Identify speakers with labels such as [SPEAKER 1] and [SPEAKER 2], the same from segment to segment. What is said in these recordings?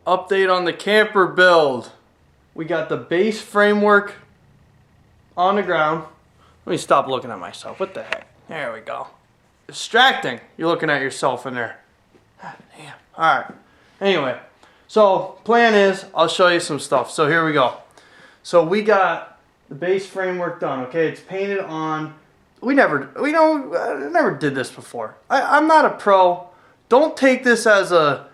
[SPEAKER 1] Update on the camper build. We got the base framework on the ground. Let me stop looking at myself. What the heck? There we go. Distracting. You're looking at yourself in there. God damn. Alright. Anyway. So, plan is, I'll show you some stuff. So here we go. So we got the base framework done, okay? It's painted on. I never did this before. I'm not a pro. Don't take this as a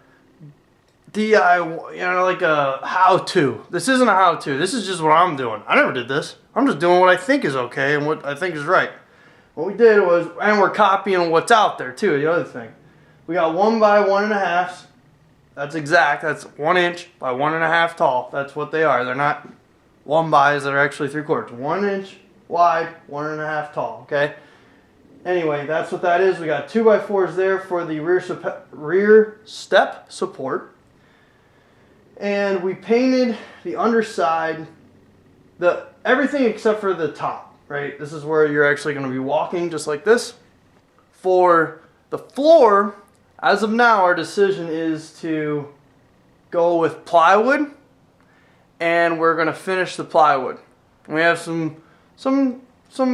[SPEAKER 1] DIY, like a how-to. This isn't a how-to. This is just what I'm doing. I never did this. I'm just doing what I think is okay and what I think is right. What we did was, and we're copying what's out there too, the other thing. We got 1 by 1.5. That's exact. That's 1 inch by 1.5 tall. That's what they are. They're not 1 bys that are actually 3/4. 1 inch wide, 1.5 tall, okay? Anyway, that's what that is. We got 2 by 4s there for the rear step support. And we painted the underside, everything except for the top, right? This is where you're actually going to be walking just like this. For the floor, as of now, our decision is to go with plywood, and we're going to finish the plywood. We have some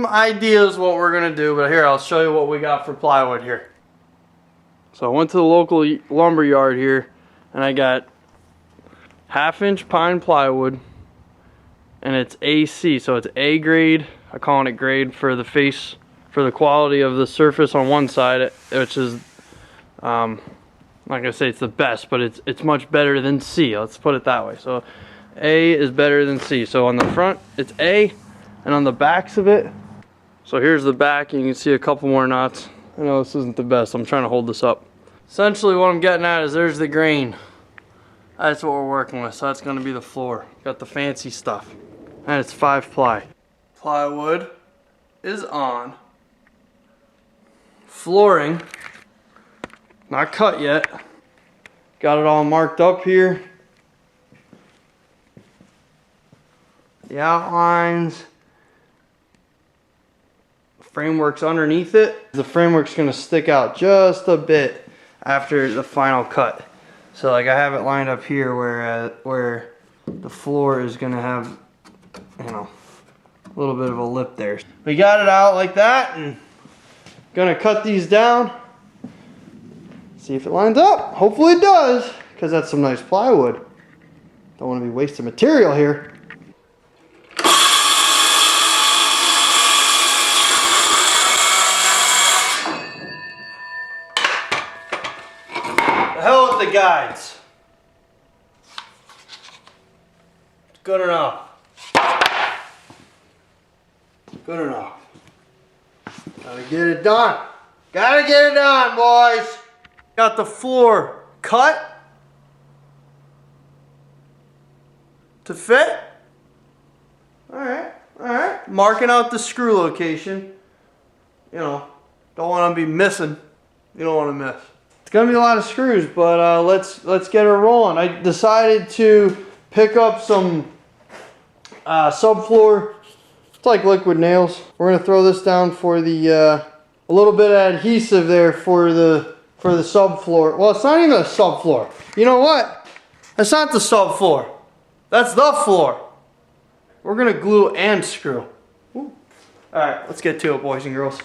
[SPEAKER 1] ideas what we're going to do, but here, I'll show you what we got for plywood here. So I went to the local lumber yard here, and I got 1/2 inch pine plywood, and it's AC, so it's A grade. I'm calling it grade for the face, for the quality of the surface on one side, which is, like I say, it's the best, but it's much better than C. Let's put it that way. So A is better than C. So on the front, it's A, and on the backs of it, so here's the back, and you can see a couple more knots. I know this isn't the best. I'm trying to hold this up. Essentially, what I'm getting at is there's the grain. That's what we're working with, so that's going to be the floor. Got the fancy stuff. And it's 5 ply. Plywood is on. Flooring, not cut yet. Got it all marked up here. The outlines. Framework's underneath it. The framework's going to stick out just a bit after the final cut. So like I have it lined up here where the floor is gonna have, a little bit of a lip there. We got it out like that, and gonna cut these down. See if it lines up. Hopefully it does, because that's some nice plywood. Don't want to be wasting material here. The hell with the guides. It's good enough. Good enough. Gotta get it done. Gotta get it done, boys. Got the floor cut to fit. Alright. Marking out the screw location. Don't want to be missing. You don't want to miss. It's gonna be a lot of screws, but let's get her rolling. I decided to pick up some subfloor. It's like liquid nails. We're gonna throw this down for the a little bit of adhesive there for the subfloor. Well, it's not even a subfloor. You know what? That's not the subfloor. That's the floor. We're gonna glue and screw. All right, let's get to it, boys and girls.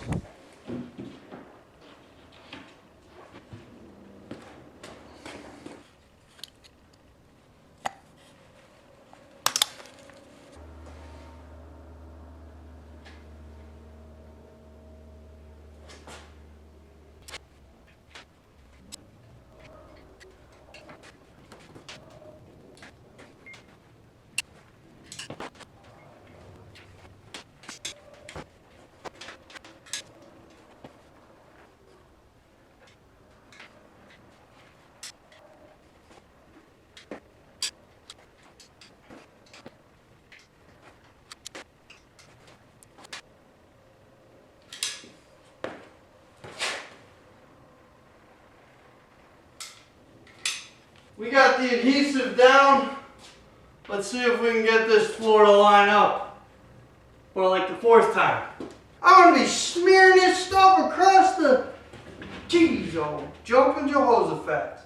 [SPEAKER 1] We got the adhesive down. Let's see if we can get this floor to line up. For like the 4th time. I'm gonna be smearing this stuff across the Jeez, oh, jumping Jehoshaphat.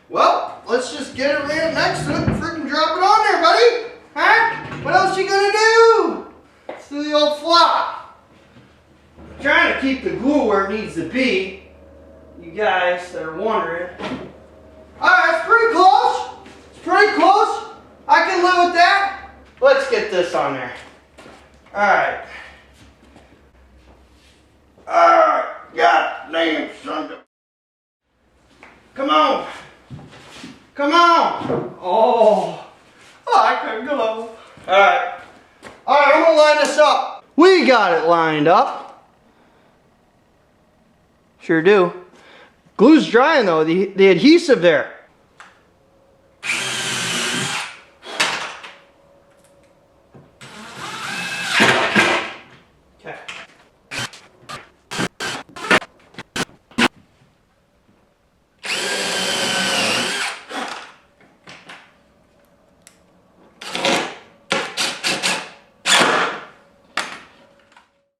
[SPEAKER 1] Well, let's just get it right up next to it and freaking drop it on there, buddy. Huh? What else you gonna do? Let's do the old flop. I'm trying to keep the glue where it needs to be. You guys that are wondering. Alright, it's pretty close. It's pretty close. I can live with that. Let's get this on there. Alright. Alright. God damn, son. Come on. Come on. Oh, I can go. Alright. Alright, I'm gonna line this up. We got it lined up. Sure do. Glue's drying though, the adhesive there.